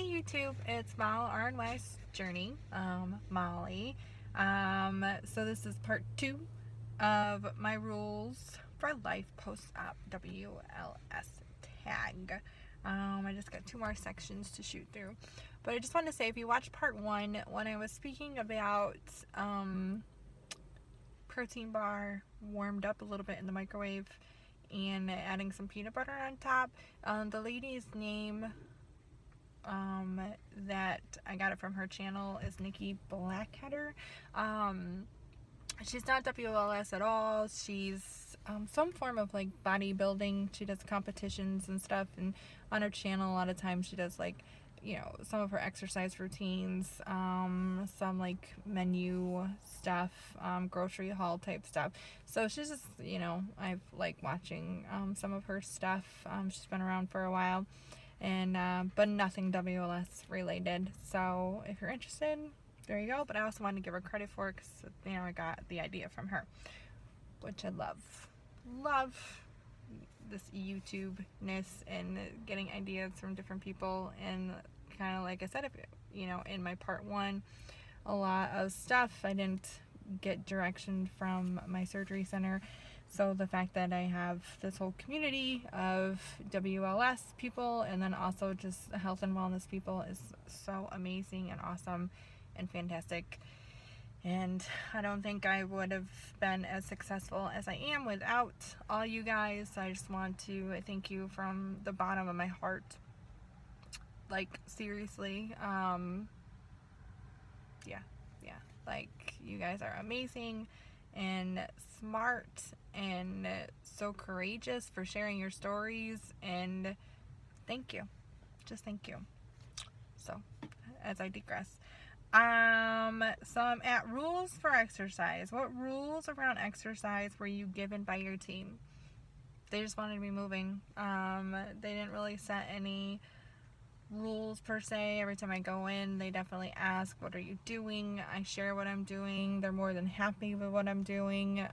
Hey YouTube, it's Mal RNY's Journey, Molly. So this is part 2 of my rules for life post-op WLS tag. I just got 2 more sections to shoot through. But I just want to say, if you watched part 1, when I was speaking about protein bar warmed up a little bit in the microwave and adding some peanut butter on top, the lady's name that I got it from her channel is Nikki Blackheader. She's not WLS at all. She's some form of like bodybuilding. She does competitions and stuff, and on her channel a lot of times she does like, you know, some of her exercise routines, some like menu stuff, grocery haul type stuff. So she's just, you know, I've liked watching some of her stuff. She's been around for a while, and but nothing WLS related. So if you're interested, there you go. But I also wanted to give her credit for it because, you know, I got the idea from her, which I love this YouTube-ness and getting ideas from different people. And kind of like I said, if you know, in my part 1, a lot of stuff I didn't get direction from my surgery center. So the fact that I have this whole community of WLS people and then also just health and wellness people is so amazing and awesome and fantastic. And I don't think I would have been as successful as I am without all you guys. I just want to thank you from the bottom of my heart. Like, seriously. Yeah. Like, you guys are amazing and smart and so courageous for sharing your stories, and thank you. Just thank you. So, as I digress. So I'm at rules for exercise. What rules around exercise were you given by your team? They just wanted me moving. They didn't really set any rules per se. Every time I go in, they definitely ask, what are you doing? I share what I'm doing. They're more than happy with what I'm doing.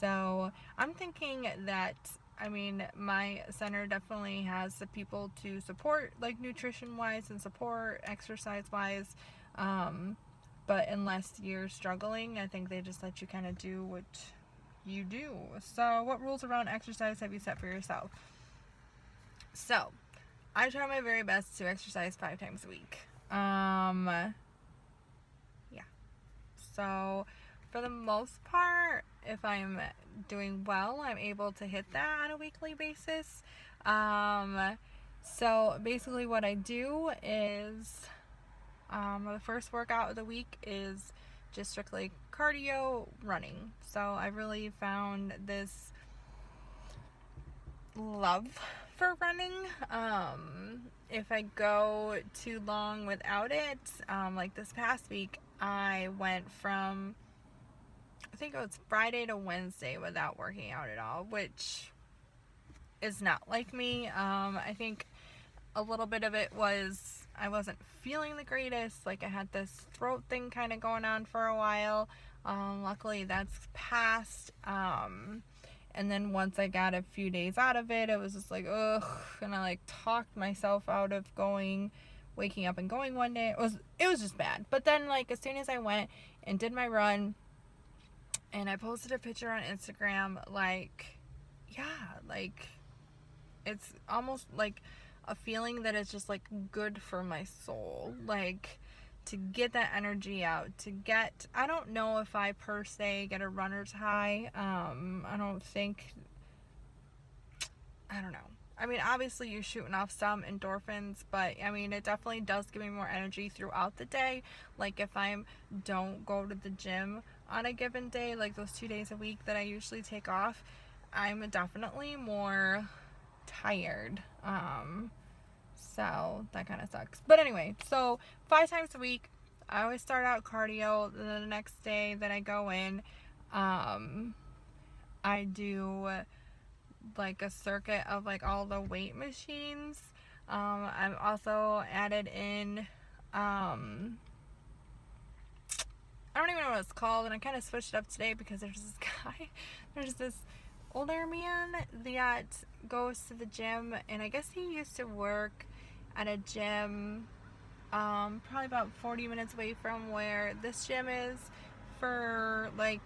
So I'm thinking that, I mean, my center definitely has the people to support, like nutrition wise and support exercise wise. But unless you're struggling, I think they just let you kind of do what you do. So what rules around exercise have you set for yourself? So I try my very best to exercise 5 times a week. Yeah. So for the most part, if I'm doing well, I'm able to hit that on a weekly basis. So basically what I do is, the first workout of the week is just strictly cardio running. So I really found this love for running. If I go too long without it, like this past week, I went from, I think it was Friday to Wednesday without working out at all, which is not like me. I think a little bit of it was I wasn't feeling the greatest. Like I had this throat thing kind of going on for a while. Luckily that's passed. And then once I got a few days out of it, it was just like, ugh. And I like talked myself out of waking up and going one day. It was just bad. But then like as soon as I went and did my run and I posted a picture on Instagram, like, yeah, like it's almost like a feeling that is just like good for my soul. Like to get that energy out, I don't know if I per se get a runner's high. I don't know. I mean, obviously you're shooting off some endorphins, but I mean, it definitely does give me more energy throughout the day. Like if I don't go to the gym on a given day, like those 2 days a week that I usually take off, I'm definitely more tired. So that kind of sucks. But anyway, so 5 times a week, I always start out cardio. The next day that I go in, I do like a circuit of like all the weight machines. I've also added in, I don't even know what it's called, and I kind of switched it up today because there's this older man that goes to the gym, and I guess he used to work at a gym probably about 40 minutes away from where this gym is for like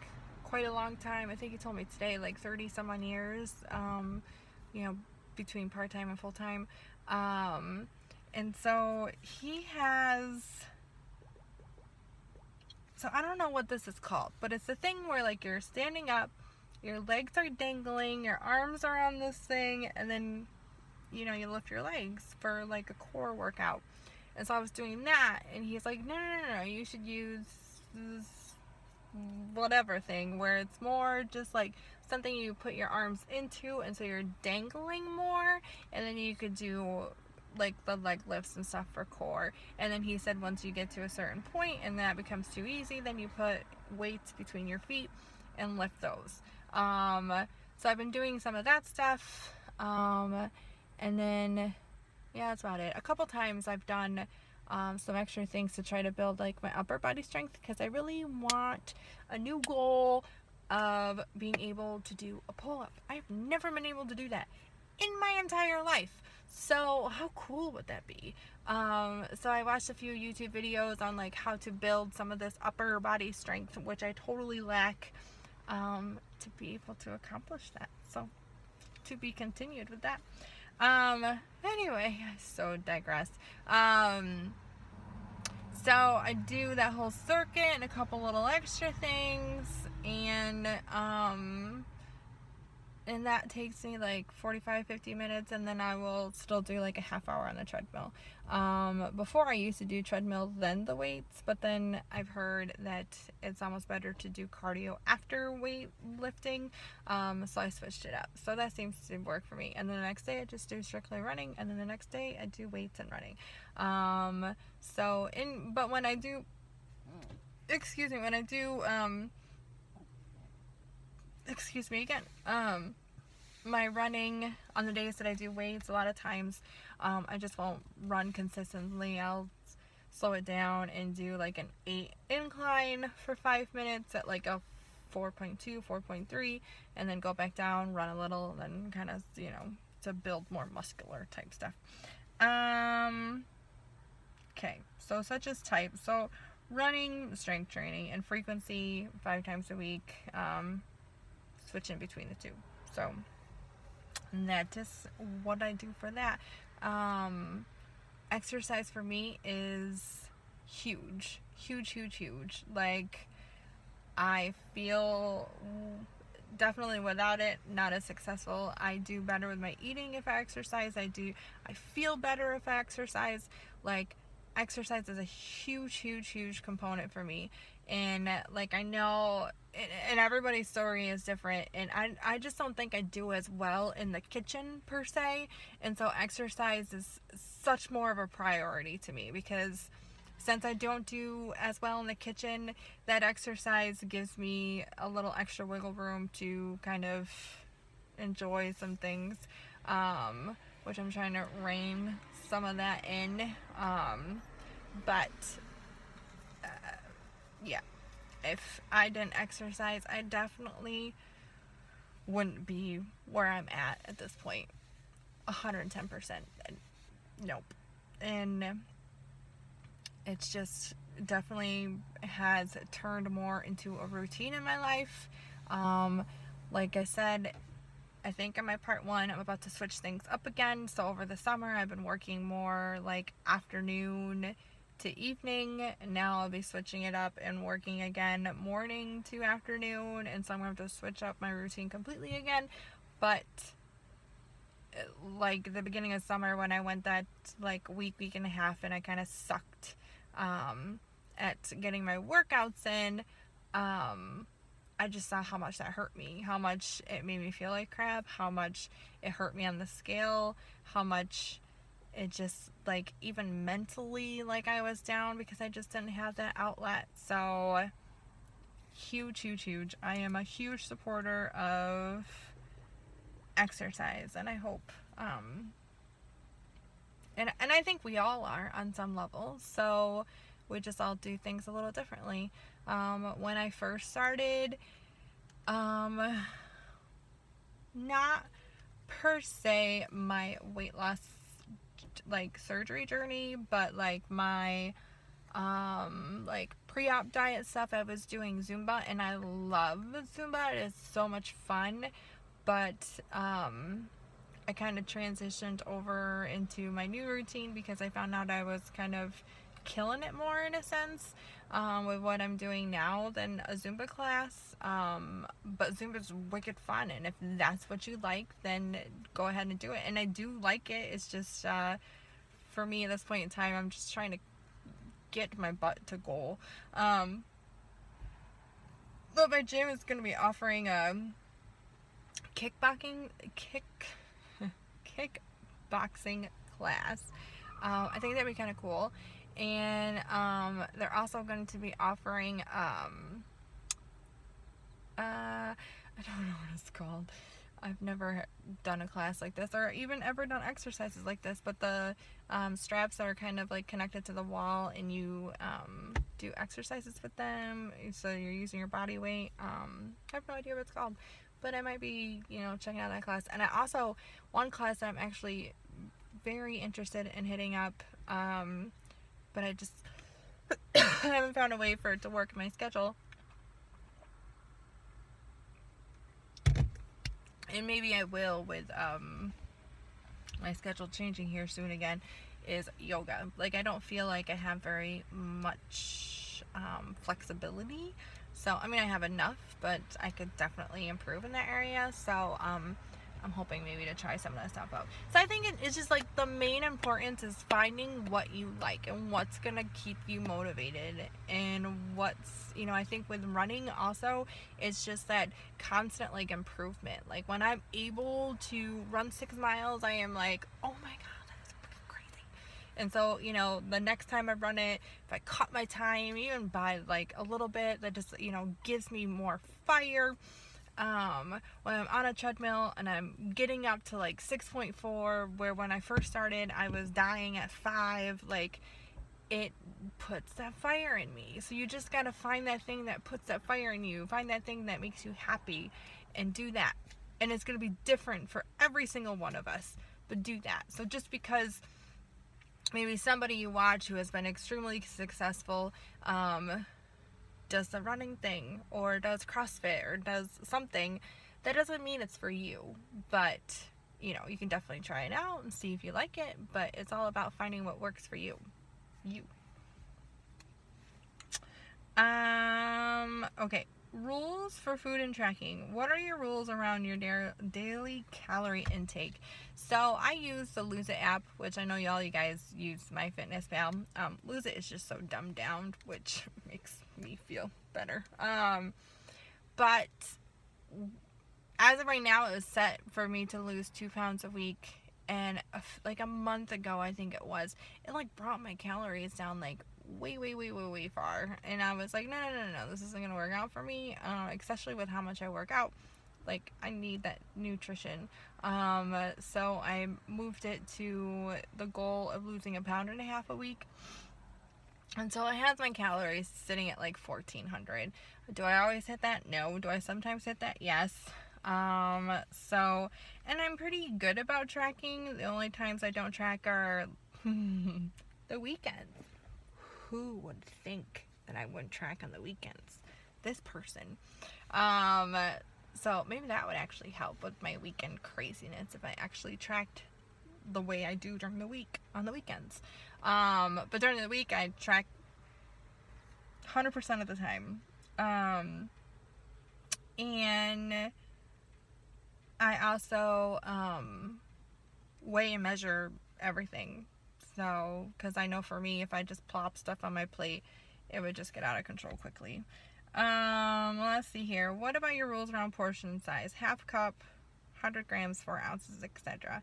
quite a long time. I think he told me today, like 30 some on years, you know, between part-time and full-time. And so he has, so I don't know what this is called, but it's the thing where like you're standing up, your legs are dangling, your arms are on this thing, and then, you know, you lift your legs for like a core workout. And so I was doing that, and he's like, no, you should use this whatever thing where it's more just like something you put your arms into, and so you're dangling more, and then you could do like the leg lifts and stuff for core. And then he said once you get to a certain point and that becomes too easy, then you put weights between your feet and lift those. So I've been doing some of that stuff, and then yeah, that's about it. A couple times I've done some extra things to try to build like my upper body strength, because I really want a new goal of being able to do a pull-up. I've never been able to do that in my entire life. So how cool would that be? So I watched a few YouTube videos on like how to build some of this upper body strength, which I totally lack, to be able to accomplish that. So to be continued with that. Anyway, I so digressed. So I do that whole circuit and a couple little extra things, and that takes me like 45-50 minutes, and then I will still do like a half hour on the treadmill. Before I used to do treadmill then the weights, but then I've heard that it's almost better to do cardio after weight lifting, so I switched it up. So that seems to work for me. And then the next day I just do strictly running, and then the next day I do weights and running. But when I do, excuse me again, my running on the days that I do weights, a lot of times I just won't run consistently. I'll slow it down and do like an 8 incline for 5 minutes at like a 4.2, 4.3, and then go back down, run a little, and then kind of, you know, to build more muscular type stuff. Okay, so such as type. So running, strength training, and frequency 5 times a week, switching between the two. So that is what I do for that. Exercise for me is huge. Like, I feel definitely without it not as successful. I do better with my eating if I exercise. I feel better if I exercise. Like, exercise is a huge component for me. And like, I know, and everybody's story is different, and I just don't think I do as well in the kitchen per se. And so exercise is such more of a priority to me, because since I don't do as well in the kitchen, that exercise gives me a little extra wiggle room to kind of enjoy some things, which I'm trying to rein some of that in. Yeah, if I didn't exercise, I definitely wouldn't be where I'm at this point. 110%. Nope. And it's just definitely has turned more into a routine in my life. Like I said, I think in my part 1, I'm about to switch things up again. So over the summer, I've been working more like afternoon to evening, and now I'll be switching it up and working again morning to afternoon. And so I'm going to have to switch up my routine completely again. But like the beginning of summer, when I went that like week and a half, and I kind of sucked at getting my workouts in, I just saw how much that hurt me, how much it made me feel like crap, how much it hurt me on the scale, how much it just, like, even mentally, like, I was down because I just didn't have that outlet. So huge. I am a huge supporter of exercise, and I hope, and I think we all are on some level. So we just all do things a little differently. When I first started, not per se my weight loss like surgery journey, but like my like pre-op diet stuff, I was doing Zumba, and I love Zumba. It is so much fun, but I kind of transitioned over into my new routine because I found out I was kind of killing it more in a sense with what I'm doing now than a Zumba class. But Zumba's wicked fun, and if that's what you like, then go ahead and do it. And I do like it. It's just for me at this point in time, I'm just trying to get my butt to goal. But my gym is going to be offering a kickboxing class. I think that'd be kind of cool. And they're also going to be offering I don't know what it's called. I've never done a class like this, or even ever done exercises like this, but the straps are kind of like connected to the wall, and you do exercises with them, so you're using your body weight. I have no idea what it's called, but I might be, checking out that class. And I also, one class that I'm actually very interested in hitting up, but I just I haven't found a way for it to work in my schedule. And maybe I will with my schedule changing here soon again, is yoga. Like, I don't feel like I have very much flexibility. So, I mean, I have enough, but I could definitely improve in that area. So, I'm hoping maybe to try some of that stuff out. So I think it's just like the main importance is finding what you like and what's gonna keep you motivated, and what's, I think with running also, it's just that constant like improvement. Like when I'm able to run 6 miles, I am like, oh my god, that's freaking crazy. And so, the next time I run it, if I cut my time even by like a little bit, that just, gives me more fire. When I'm on a treadmill and I'm getting up to like 6.4, where when I first started I was dying at 5, like it puts that fire in me. So you just gotta find that thing that puts that fire in you, find that thing that makes you happy, and do that. And it's gonna be different for every single one of us, but do that. So just because maybe somebody you watch who has been extremely successful does the running thing, or does CrossFit, or does something, that doesn't mean it's for you. But you can definitely try it out and see if you like it, but it's all about finding what works for you. Okay, rules for food and tracking. What are your rules around your daily calorie intake? So I use the Lose It app, which I know you guys use MyFitnessPal. Lose It is just so dumbed down, which makes me feel better. But as of right now, it was set for me to lose 2 pounds a week, and like a month ago, I think it was, it like brought my calories down like way far, and I was like, no, this isn't gonna work out for me, especially with how much I work out. Like, I need that nutrition. So I moved it to the goal of losing 1.5 pounds a week. And so I had my calories sitting at like 1,400. Do I always hit that? No. Do I sometimes hit that? Yes. And I'm pretty good about tracking. The only times I don't track are the weekends. Who would think that I wouldn't track on the weekends? This person. So maybe that would actually help with my weekend craziness if I actually tracked the way I do during the week on the weekends. But during the week I track 100% of the time. And I also weigh and measure everything. So, because I know for me, if I just plop stuff on my plate, it would just get out of control quickly. Let's see here. What about your rules around portion size? Half cup, 100 grams, 4 ounces, etc.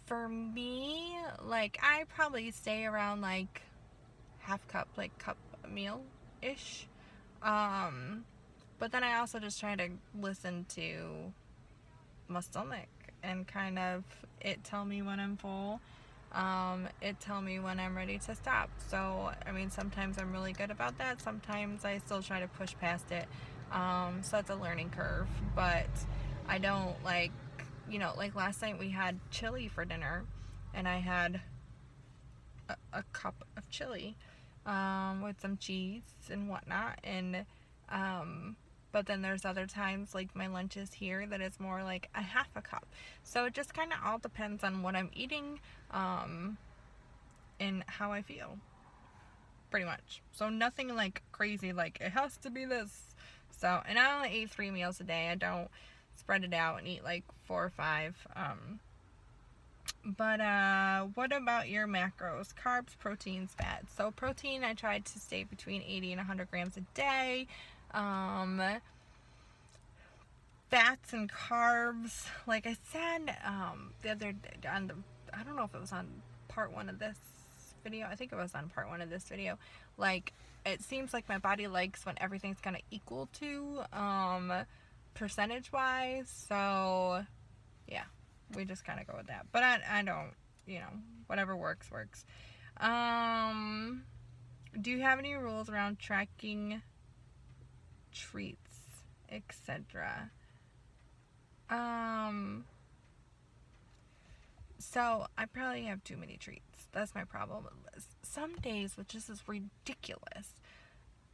For me, like, I probably stay around like half cup, like cup meal-ish. But then I also just try to listen to my stomach and kind of it tell me when I'm full. It tell me when I'm ready to stop. So, I mean, sometimes I'm really good about that. Sometimes I still try to push past it. So it's a learning curve, but I don't like you know, like last night we had chili for dinner, and I had a cup of chili with some cheese and whatnot. And but then there's other times, like my lunches here, that is more like a half a cup. So it just kind of all depends on what I'm eating and how I feel, pretty much. So nothing like crazy, like it has to be this. So, and I only eat 3 meals a day. I don't spread it out and eat like 4 or 5. But what about your macros? Carbs, proteins, fats. So protein, I tried to stay between 80 and 100 grams a day. Fats and carbs, like I said the other day, I don't know if it was on part 1 of this video. I think it was on part 1 of this video. Like, it seems like my body likes when everything's kind of equal to percentage wise. So yeah, we just kind of go with that. But I don't, you know, whatever works. Do you have any rules around tracking treats, etc.? So I probably have too many treats. That's my problem. Some days, which is ridiculous,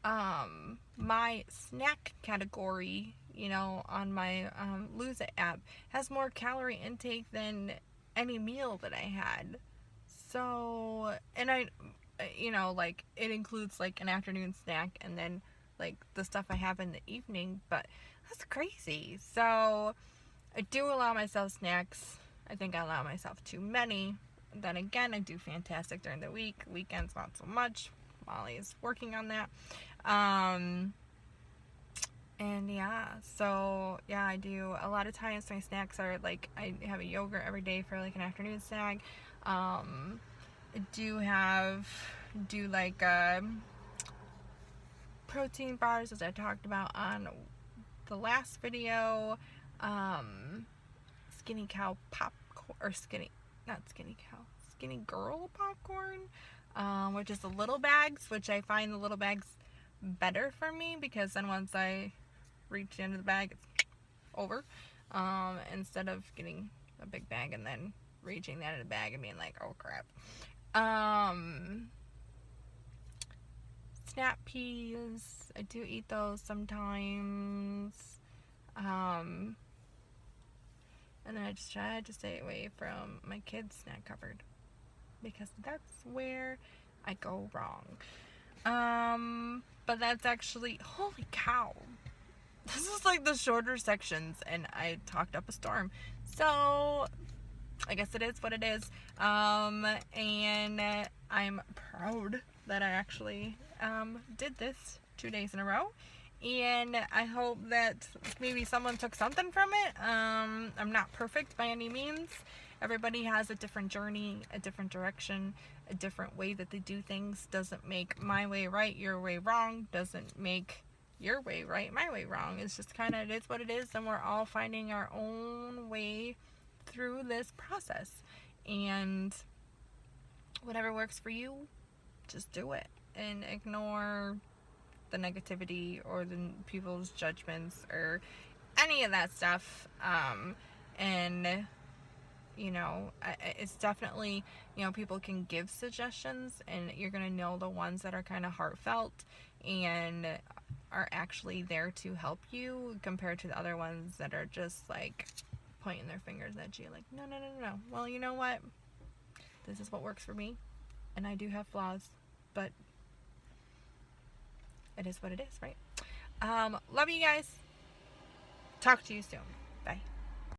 my snack category, you know, on my Lose It app has more calorie intake than any meal that I had. So, and I, you know, like it includes like an afternoon snack and then like the stuff I have in the evening, but that's crazy. So I do allow myself snacks. I think I allow myself too many. Then again, I do fantastic during the week. Weekends, not so much. Molly is working on that. And yeah, so yeah, I do. A lot of times my snacks are like, I have a yogurt every day for like an afternoon snack. I do like protein bars, as I talked about on the last video. Skinny cow popcorn, or not skinny cow, skinny girl popcorn, which is the little bags, which I find the little bags better for me, because then once I reach the end of the bag, it's over, instead of getting a big bag and then reaching the end of the bag and being like, oh crap. Snap peas, I do eat those sometimes. And then I just try to stay away from my kids' snack cupboard, because that's where I go wrong. But that's actually, holy cow, this is like the shorter sections, and I talked up a storm. So I guess it is what it is. And I'm proud that I actually did this 2 days in a row. And I hope that maybe someone took something from it. I'm not perfect by any means. Everybody has a different journey, a different direction, a different way that they do things. Doesn't make my way right, your way wrong. Doesn't make your way right, my way wrong. It's just kind of, it is what it is, and we're all finding our own way through this process. And whatever works for you, just do it, and ignore the negativity or the people's judgments or any of that stuff. And you know, it's definitely, you know, people can give suggestions, and you're gonna know the ones that are kind of heartfelt and are actually there to help you, compared to the other ones that are just like pointing their fingers at you like, no. Well, you know what, this is what works for me, and I do have flaws, but it is what it is, right? Love you guys. Talk to you soon. Bye.